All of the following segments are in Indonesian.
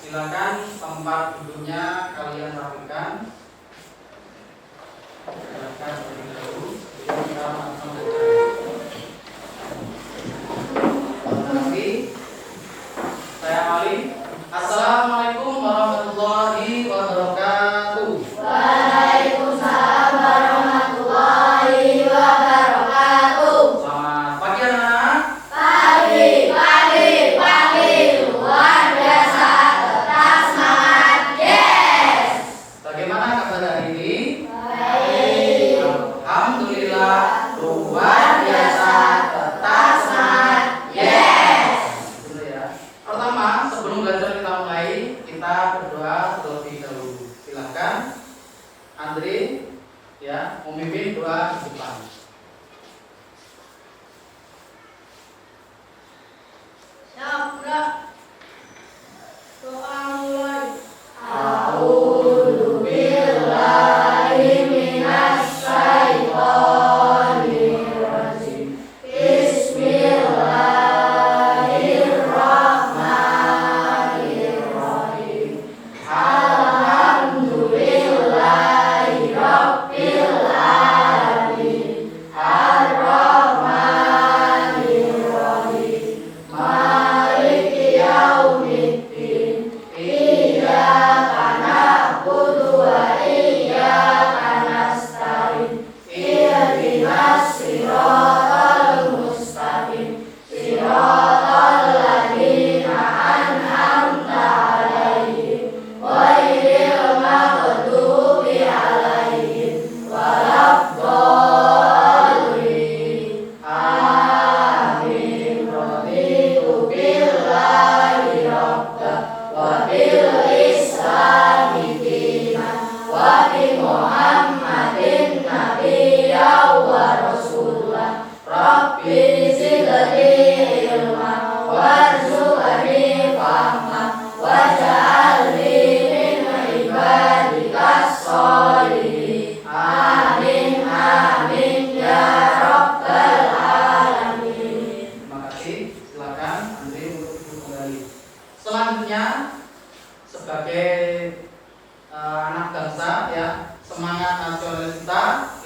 Silakan tempat duduknya kalian rapikan. Silakan terlebih dahulu. Kita akan saya awali. Assalamualaikum warahmatullahi wabarakatuh. Waalaikumsalam warahmatullahi wabarakatuh. Selamat pagi anak-anak. Pagi, luar biasa, tetap semangat, yes. Bagaimana kabar hari ini? Baik. Alhamdulillah, luar biasa, tetap semangat, yes. Dulu ya. Pertama, sebelum belajar kita mulai, kita berdoa terlebih dahulu. Silakan, Andri, ya, memimpin doa di depan. Doa mulai. A'udzu billahi minasy syaithanir rajim. Bismillahirrahmanirrahim. Alhamdulillahi rabbil alamin. Ar-Rahmanir Rahim. Maliki yaumiddin. Iyyaka na'budu wa iyyaka nasta'in. Ihdinas siratal mustaqim. Siratal ladzina an'amta 'alaihim ghairil maghdubi 'alaihim waladdallin. Amin. Raditu billahi rabban wa bil islami dinan wa bi Muhammadin nabiyyan wa rasulan. Rabbi zidni ilman warzuqni fahman waj'alni min ibadikas sholihin. Amin amin ya rabbal alamin. Terima kasih. Silakan Andri untuk duduk kembali. Selanjutnya, sebagai anak bangsa, ya, semangat nasionalis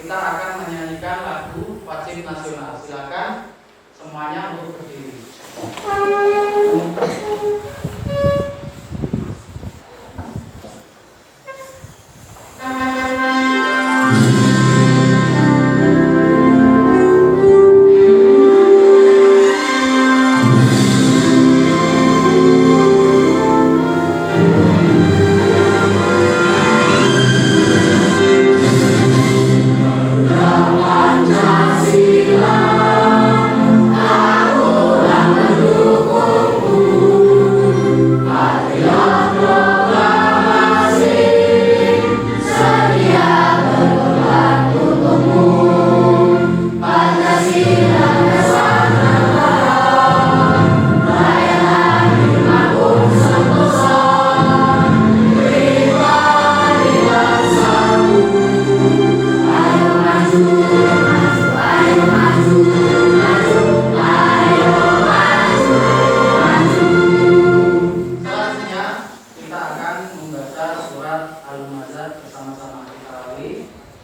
kita akan menyanyikan lagu wajib nasional. Silakan semuanya untuk berdiri. Selanjutnya kita akan membaca surat Al-Humazah bersama-sama. Kita awali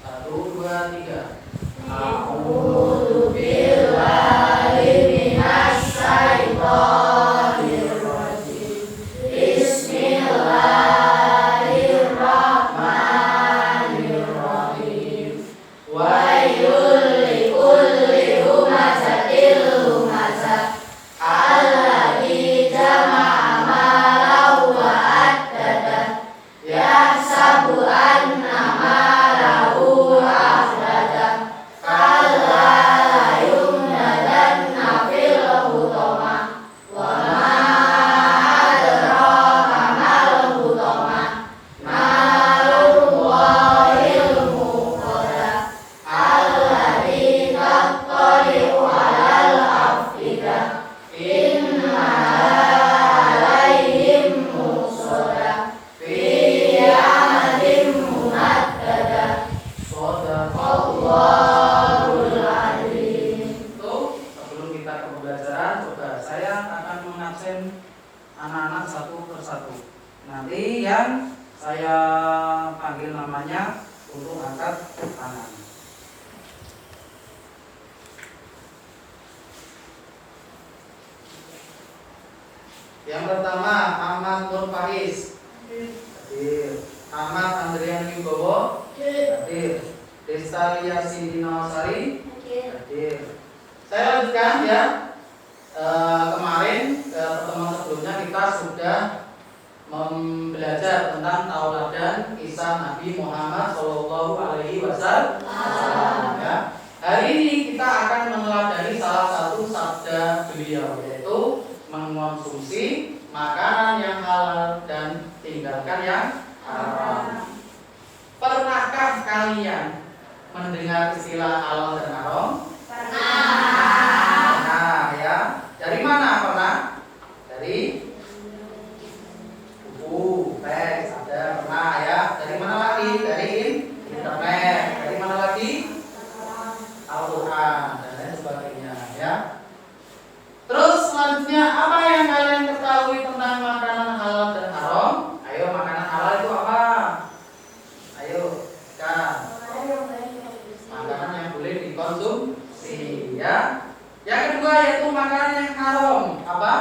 1, 2, 3. A'udzu billahi minasy syaithanir rajim. Bismillahirrahmanirrahim. Wailul likulli humazatil lumazah alladzi jama'a malahu wa addadah yahsabu anna malahu akhladah Nanti yang saya panggil namanya untuk angkat tangan. Yang pertama Ahmad Nur Faiz. Hadir. Ahmad Andrian Wibowo. Hadir. Desta Liasi Dinawasari. Hadir. Saya lanjutkan ya. Kemarin pertemuan sebelumnya kita sudah belajar tentang tauladan kisah Nabi Muhammad Shallallahu Alaihi Wasallam. Ya. Hari ini kita akan meneladani salah satu sabda beliau, yaitu mengonsumsi makanan yang halal dan tinggalkan yang haram. Pernahkah kalian mendengar istilah halal dan haram? Pernah ya. Dari mana pernah? Dari buku, teks, ada pernah ya. Dari mana lagi? Dari internet. Dari mana lagi? Al-Quran dan lain sebagainya ya. Terus selanjutnya apa yang kalian ketahui tentang makanan halal dan haram? Ayo, makanan halal itu apa? Ayo, kan? Makanan yang boleh dikonsumsi ya. Yang kedua yaitu makanan yang haram. Apa?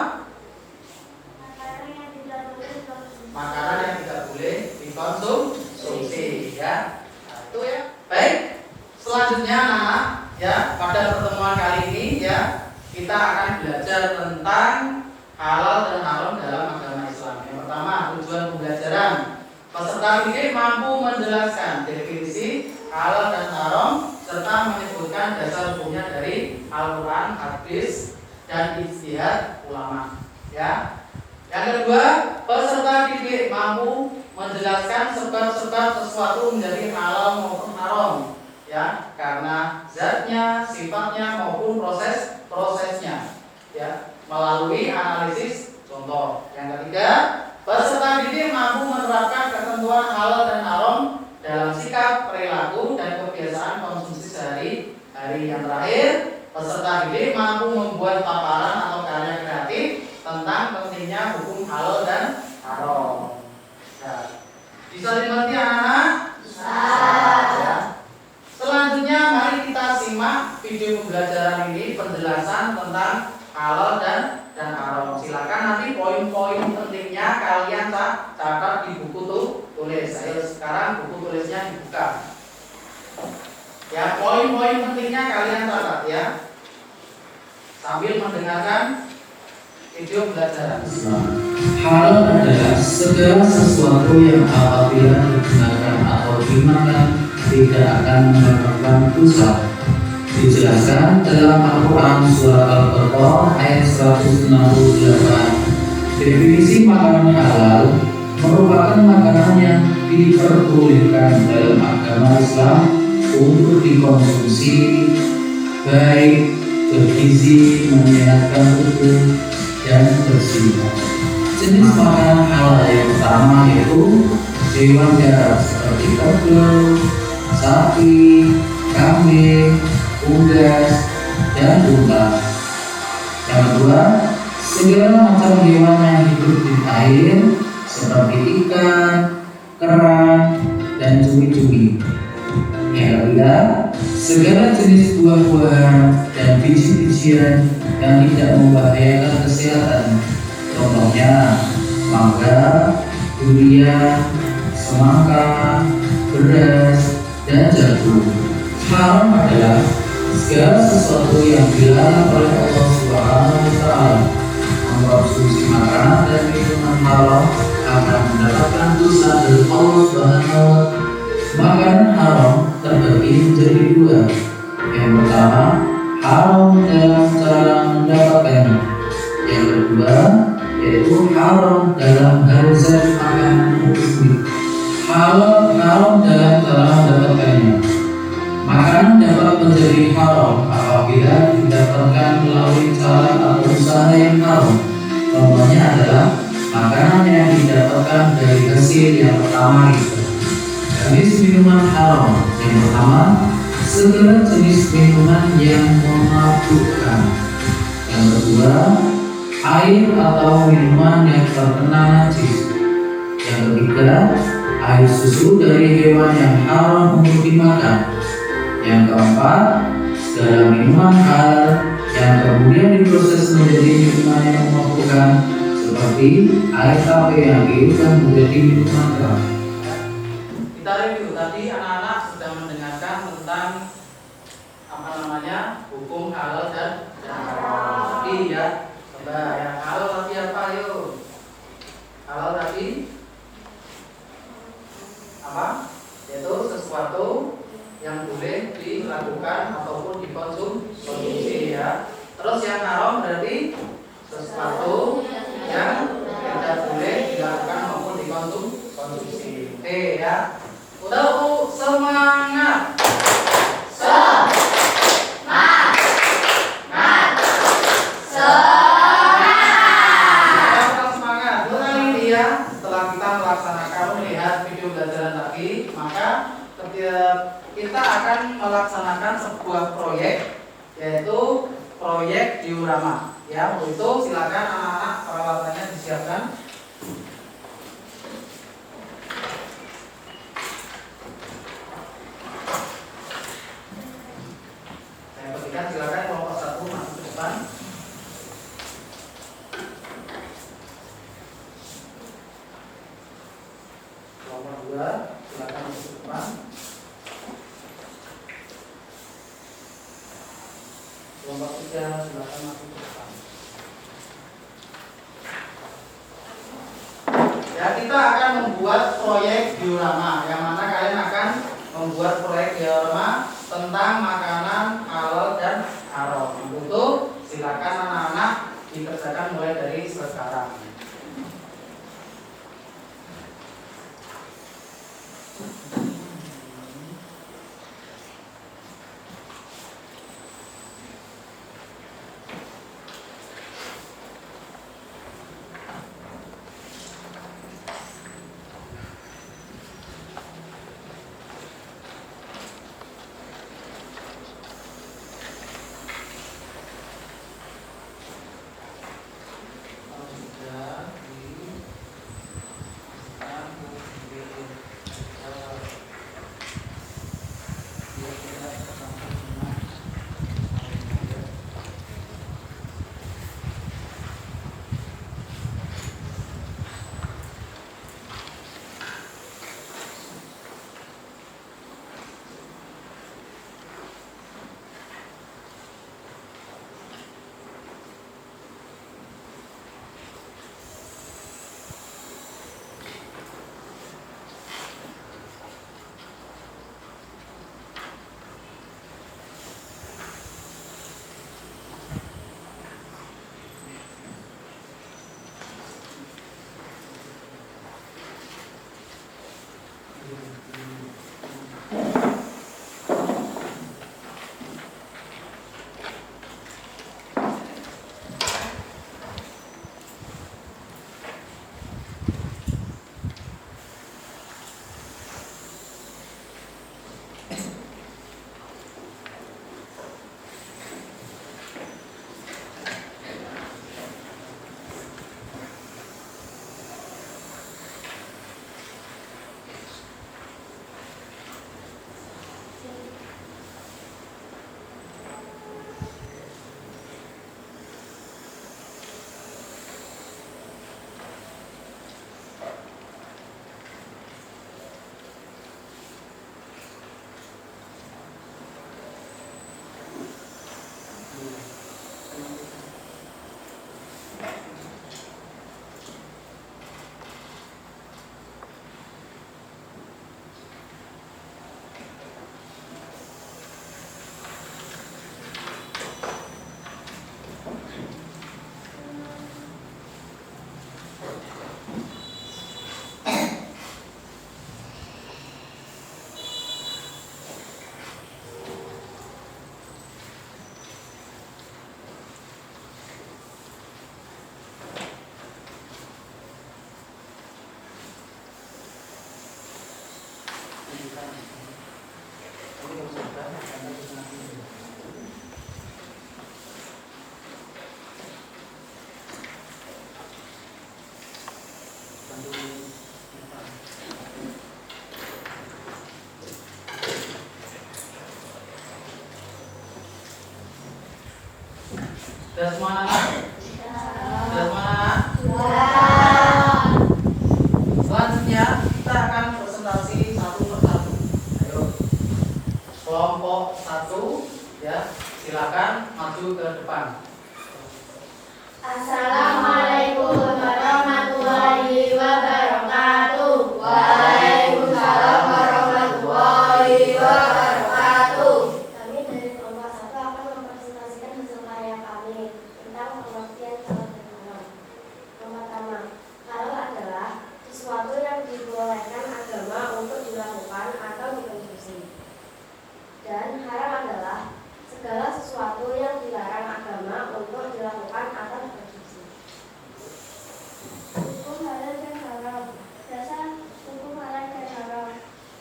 Makanan yang tidak boleh dikonsumsi ya. Nah, itu ya. Baik. Selanjutnya anak ya, pada pertemuan kali ini ya, kita akan belajar tentang halal dan haram dalam agama Islam. Yang pertama, tujuan pembelajaran. Peserta didik mampu menjelaskan definisi halal dan haram serta menyebutkan dasar hukumnya dari Al-Quran, hadis, dan ijtihad ulama. Ya. Yang kedua, peserta didik mampu menjelaskan sebab-sebab sesuatu menjadi halal maupun haram. Ya, karena zatnya, sifatnya maupun prosesnya ya, melalui analisis contoh. Yang ketiga, peserta didik mampu menerapkan ketentuan halal dan haram dalam sikap, perilaku, dan kebiasaan konsumsi sehari-hari. Yang terakhir, peserta didik mampu membuat paparan atau karya kreatif tentang pentingnya hukum halal dan haram. Ya. Bisa dimengerti anak-anak? Bisa. Ya. Selanjutnya mari kita simak video pembelajaran ini, penjelasan tentang halal dan haram. Silakan nanti poin-poin pentingnya kalian catat di buku tulis. Ayo sekarang buku tulisnya dibuka. Ya, poin-poin pentingnya kalian catat ya. Sambil mendengarkan video pembelajaran. Halal adalah segala sesuatu yang apabila digunakan atau dimakan tidak akan menyebabkan dosa. Dijelaskan dalam Al-Quran Surah Al-Baqarah ayat 168. Definisi makanan halal merupakan makanan yang diperbolehkan dalam agama Islam untuk dikonsumsi, baik bergizi, menyehatkan tubuh, dan bersih. Jenis makanan halal yang pertama yaitu hewan darat seperti kerbau, sapi, kambing, unggas, dan unta. Yang kedua, segala macam hewan yang hidup di air seperti ikan, kerang, dan cumi-cumi. Yang ketiga, segala jenis buah-buahan dan biji-bijian yang tidak membahayakan kesehatan. Contohnya mangga, durian, semangka, beras, dan jagung. Haram adalah segala sesuatu yang dilarang oleh Allah Subhanahu wa Ta'ala. Mengkonsumsi makanan dan minuman haram akan mendapatkan dosa dari Allah Subhanahu wa Ta'ala. Makanan haram terbagi menjadi dua. Yang pertama, haram dalam cara mendapatkannya. Yang kedua, yaitu haram dalam hal zat makanan itu sendiri. Haram dalam cara mendapatkannya. Makanan dapat menjadi haram apabila didapatkan melalui cara atau usaha yang haram. Contohnya adalah makanan yang didapatkan dari hasil yang pertama itu. Jenis minuman haram. Yang pertama, segala jenis minuman yang memabukkan. Yang kedua, air atau minuman yang terkena najis. ketiga, air susu dari hewan yang haram untuk dimakan. Yang keempat, segala minuman halal yang kemudian diproses menjadi minuman yang memabukkan seperti air tape yang diubah menjadi minuman keras. Kita review tadi, anak-anak sudah mendengarkan tentang hukum halal dan haram. Tadi ya, coba yang halal tadi apa yuk? Halal tadi apa? Yaitu sesuatu yang boleh dilakukan ataupun dikonsumsi ya. Terus yang haram berarti sesuatu yang tidak boleh dilakukan maupun dikonsumsi. Oke ya. Udah semangat. Setelah kita melaksanakan melihat video pelajaran tadi, maka kita akan melaksanakan sebuah proyek, yaitu proyek diorama. Ya, untuk itu silakan anak-anak peralatannya disiapkan. Saya berikan, silakan kelompok 1 masuk ke depan. Kelompok 2 silakan masuk ke depan. Kelompok 3 silakan masuk ke depan. Ya, kita akan membuat proyek diorama, yang mana kalian akan membuat proyek diorama tentang makanan halal dan haram. Untuk silakan anak-anak dikerjakan mulai dari sekarang. Sudah semua anak? Sudah semua anak? Selanjutnya kita akan presentasi satu persatu. Ayo, kelompok 1 ya, silakan maju ke depan. Assalamualaikum warahmatullahi wabarakatuh. Waalaikumsalam warahmatullahi wabarakatuh. Kami dari kelompok 1 akan mempresentasikan hasil karya kami tentang pengertian halal dan haram. Yang pertama, halal adalah sesuatu yang dibolehkan agama untuk dilakukan atau dikonsumsi. Dan haram adalah segala sesuatu yang dilarang agama untuk dilakukan atau dikonsumsi. Hukum halal dan haram. Dasar hukum halal dan haram.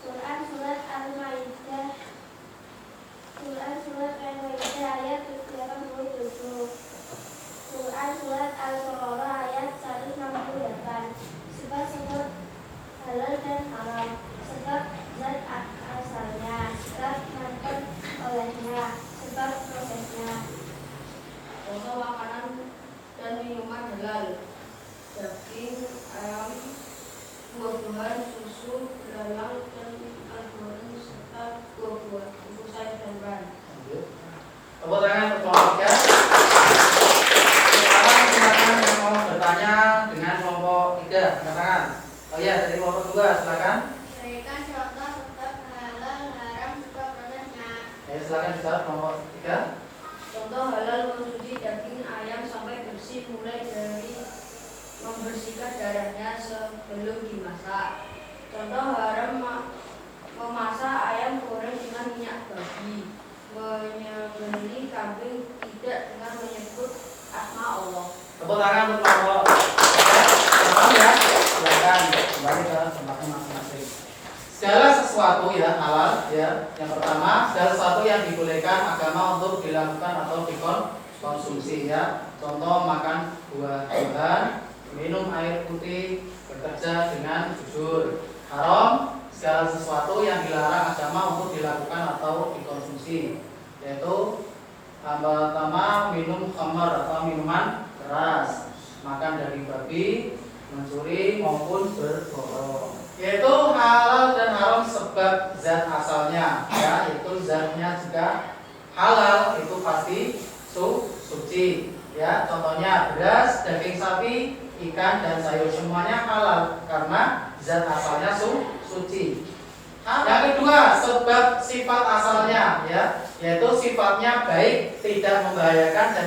Quran surat Al-Maidah ayat 87. Quran surat Al-Baqarah ayat 168. Sebab halal dan haram, sebab zat asalnya, sebab mantan olehnya, sebab prosesnya. Contoh makanan dan minuman halal: daging, ayam, buah-buahan, susu, belalang, dan alkohol serta buah-buah, buku sayur dan bahan. Tepuk tangan untuk kelompok ya. Sekarang silakan yang mau bertanya dengan kelompok 3, silakan. Oh iya, dari kelompok 2 silakan. Berikan contoh sebab halal, haram, sebab prosesnya. Ya, silakan juga kelompok 3. Contoh halal: mengonsumsi daging ayam sampai bersih, mulai dari membersihkan darahnya sebelum dimasak. Contoh haram: memasak ayam goreng dengan minyak babi, menyembelih kambing tidak dengan menyebut asma Allah. Tepuk tangan untuk kelompok 3. Ya, silakan kembali ke tempatnya masing-masing. Segala sesuatu ya halal ya. Yang pertama, segala sesuatu yang dibolehkan agama untuk dilakukan atau dikonsumsi ya. Contoh makan buah-buahan, minum air putih, bekerja dengan jujur. Haram, segala sesuatu yang dilarang agama untuk dilakukan atau dikonsumsi, yaitu pertama minum khamar atau minuman keras, makan daging babi, mencuri maupun berbohong. Yaitu halal dan haram sebab zat asalnya ya, yaitu zatnya juga halal itu pasti suci ya. Contohnya beras, daging sapi, ikan dan sayur semuanya halal karena zat asalnya suci. Yang kedua, sebab sifat asalnya ya, yaitu sifatnya baik, tidak membahayakan dan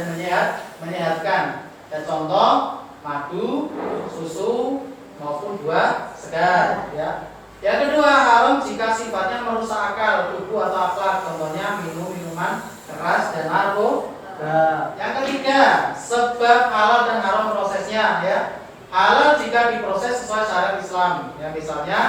menyehatkan. Dan contoh madu, susu maupun buah segar ya. Yang kedua, haram jika sifatnya merusak akal, tubuh atau akhlak. Contohnya minuman keras dan narkoba. Yang ketiga, sebab halal dan haram prosesnya ya. Halal jika diproses sesuai syariat Islam ya, misalnya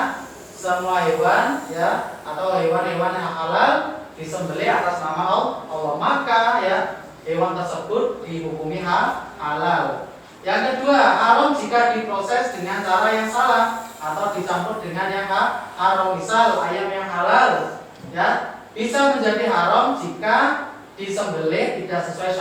semua hewan ya atau hewan-hewan yang halal disembelih atas nama Allah, maka ya hewan tersebut dihukumi halal. Yang kedua, haram jika diproses dengan cara yang salah atau dicampur dengan yang haram. Misal ayam yang halal ya bisa menjadi haram jika disembelih tidak sesuai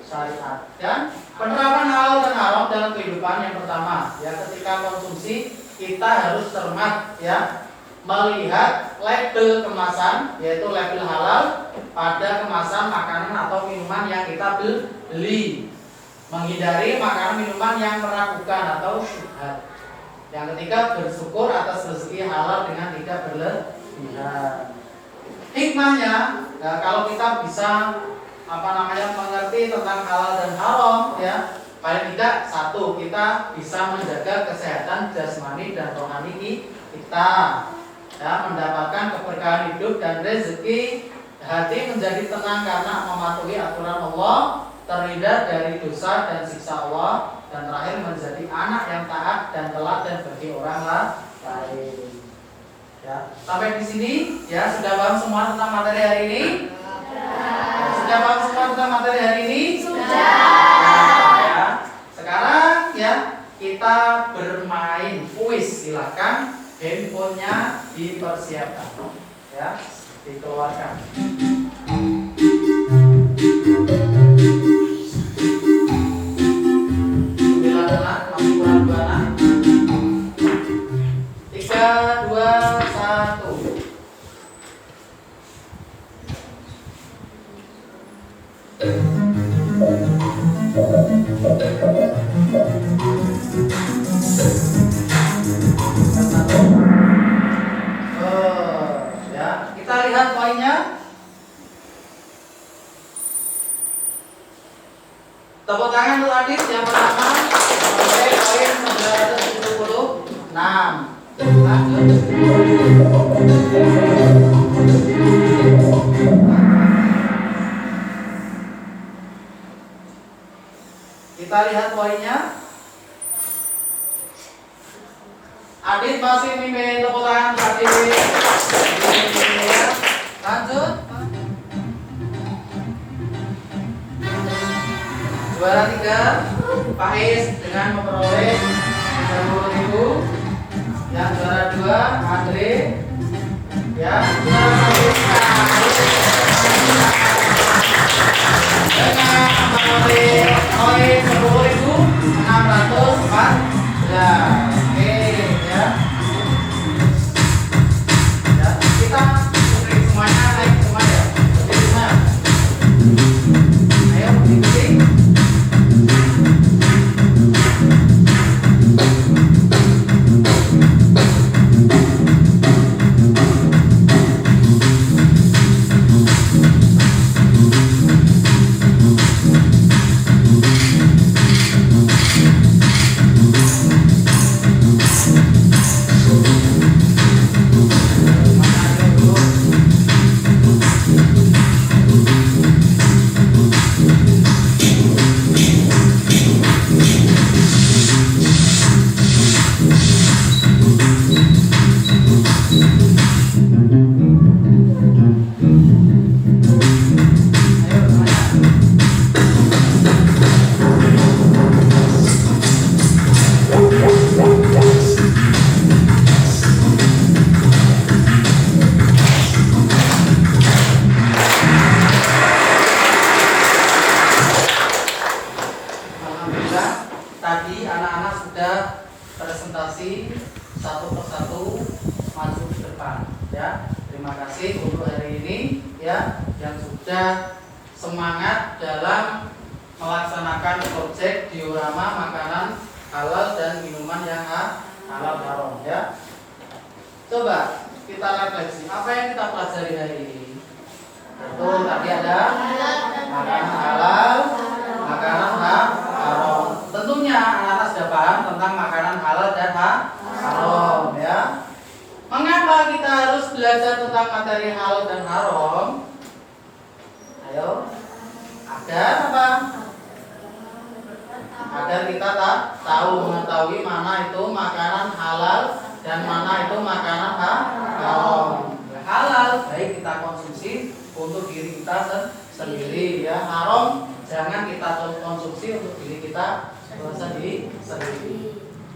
syariat. Dan penerapan halal dan haram dalam kehidupan yang pertama ya, ketika konsumsi kita harus cermat ya, melihat label kemasan, yaitu label halal pada kemasan makanan atau minuman yang kita beli. Menghindari makanan minuman yang meragukan atau syubhat. Yang ketiga, bersyukur atas rezeki halal dengan tidak berlebihan. Hikmahnya, kalau kita bisa mengerti tentang halal dan haram ya, paling tidak satu, kita bisa menjaga kesehatan jasmani dan rohani kita ya, mendapatkan keberkahan hidup dan rezeki, hati menjadi tenang karena mematuhi aturan Allah, terhindar dari dosa dan siksa Allah, dan terakhir menjadi anak yang taat dan teladan bagi orang lain. Ya, sampai di sini ya, sudah paham semua tentang materi hari ini? Sudah paham semua tentang materi hari ini? Sudah. Ya. Sekarang ya kita bermain kuis. Silakan handphonenya dipersiapkan ya, dikeluarkan. anak. 3, 2, 1. Ya, kita lihat poinnya. Tepuk tangan untuk Adit yang pertama. Oke, poin 976. Lanjut. Kita lihat poinnya. Adit masih mimpin, tepuk tangan untuk Adit. Lanjut. Juara 3 Faiz dengan memperoleh 30.000. Yang juara 2 Andre. Ya, juara 1 dengan memperoleh poin 10.614. Oke, ya. Ya, kita naik semuanya, naik semua ya. Jadi semua. Ayo, ikuti. Tadi anak-anak sudah presentasi satu persatu maju ke depan, ya. Terima kasih untuk hari ini, ya, yang sudah semangat dalam melaksanakan proyek diorama makanan halal dan minuman yang halal haram, ya. Coba kita refleksi apa yang kita pelajari hari ini. Betul, tadi ada makanan halal, makanan haram. Tentunya anak-anak sudah paham tentang makanan halal dan haram, ya. Mengapa kita harus belajar tentang materi halal dan haram? Ayo, agar apa? Agar kita tahu mengetahui mana itu makanan halal dan mana itu makanan haram. Halal baik kita konsumsi untuk diri kita sendiri, ya. Haram jangan kita konsumsi untuk diri kita sendiri.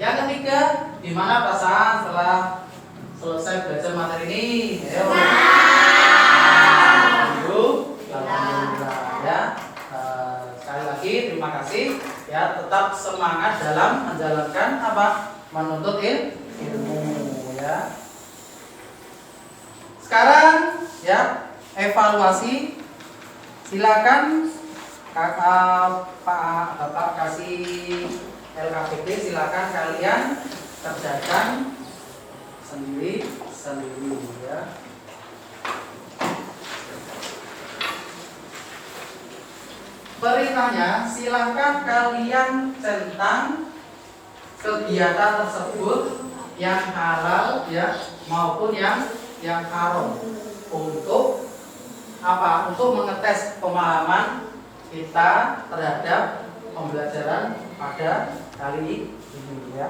Yang ketiga, di mana perasaan setelah selesai belajar materi ini? Ayo. Alhamdulillah, ya. Sekali lagi terima kasih, ya. Tetap semangat dalam menjalankan apa? Menuntut ilmu, ya. Sekarang, ya, evaluasi. Silakan kakak bapak kasih LKPD, silakan kalian kerjakan sendiri, ya. Perintahnya, silakan kalian centang kegiatan tersebut yang halal, ya, maupun yang haram untuk apa? Untuk mengetes pemahaman kita terhadap pembelajaran pada kali ini, ya.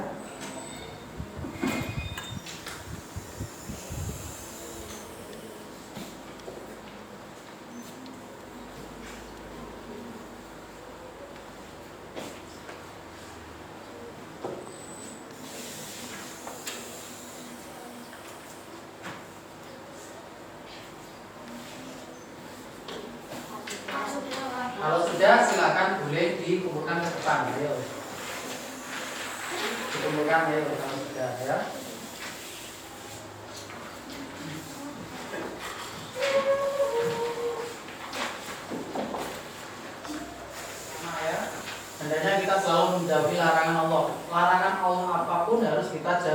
Kalau sudah, silakan boleh dikumpulkan ke depan. Ayo. kumpulkan ayo bersama sudah ya. Nah ya, hendaknya kita selalu menjauhi larangan Allah. Larangan Allah apapun harus kita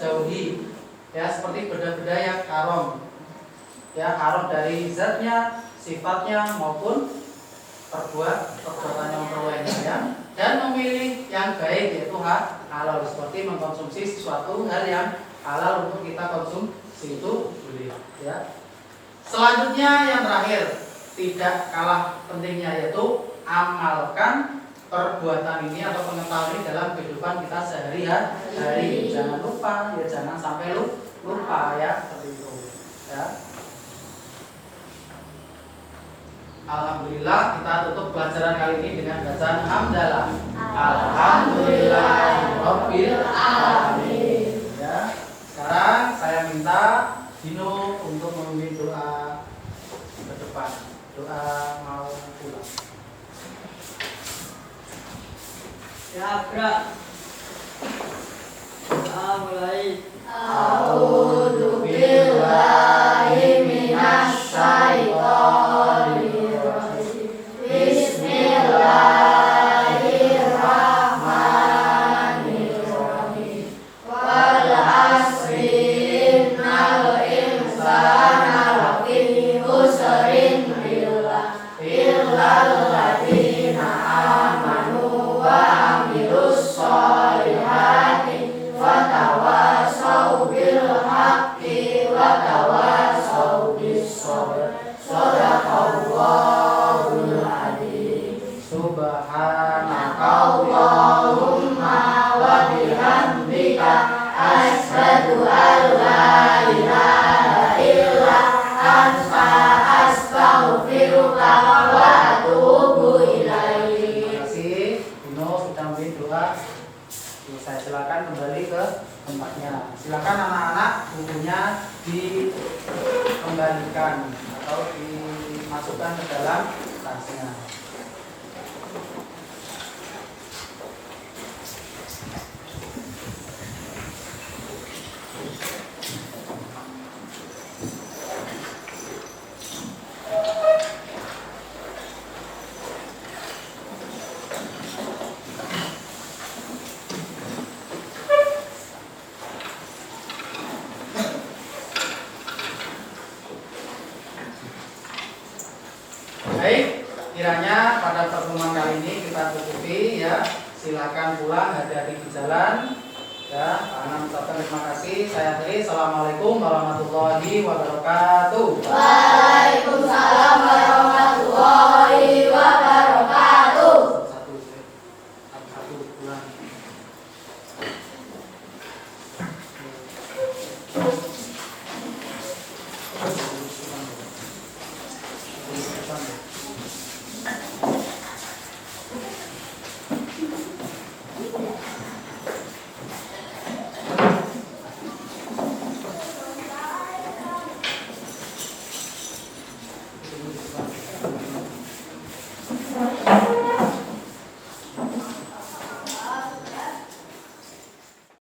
jauhi. Ya, seperti benda-benda yang haram. Ya, haram dari zatnya, sifatnya maupun perbuatan yang lainnya ya. Dan memilih yang baik yaitu halal, seperti mengkonsumsi sesuatu hal yang halal untuk kita konsumsi itu boleh ya. Selanjutnya yang terakhir, tidak kalah pentingnya yaitu amalkan perbuatan ini atau pengetahuan ini dalam kehidupan kita sehari-hari. Jangan lupa ya, jangan sampai lupa ya, seperti itu ya. Alhamdulillah, kita tutup pelajaran kali ini dengan bacaan hamdalah. Alhamdulillahirabbil alamin. Ya. Sekarang saya minta Dino untuk memimpin doa ke depan. Doa mau pulang. Ya, gerak. Doa mulai. A'udzu billahi minasy syaithanir rajim. Bismillahirrahmanirrahim. Wal 'asri innal insana lafi khusrin illal ladzina amanu wa 'amilus sholihati wa tawassaw bil haqqi wa tawassaw bis sabr. Shadaqallahul adzim. Subhanakallahumma wa bihamdika asyhadu an la ilaha illa anta astaghfiruka wa atubu ilaik. Terima kasih Dino sudah memberi doa. Saya silakan kembali ke tempatnya. Silakan anak-anak bukunya dikembalikan atau dimasukkan ke dalam tasnya. Baik, kiranya pada pertemuan kali ini kita tutupi ya. Silakan pulang, hati-hati di jalan. Ya, Ana mengucapkan terima kasih. Saya akhiri. Assalamualaikum warahmatullahi wabarakatuh. Waalaikumsalam warahmatullahi wabarakatuh. Satu pulang.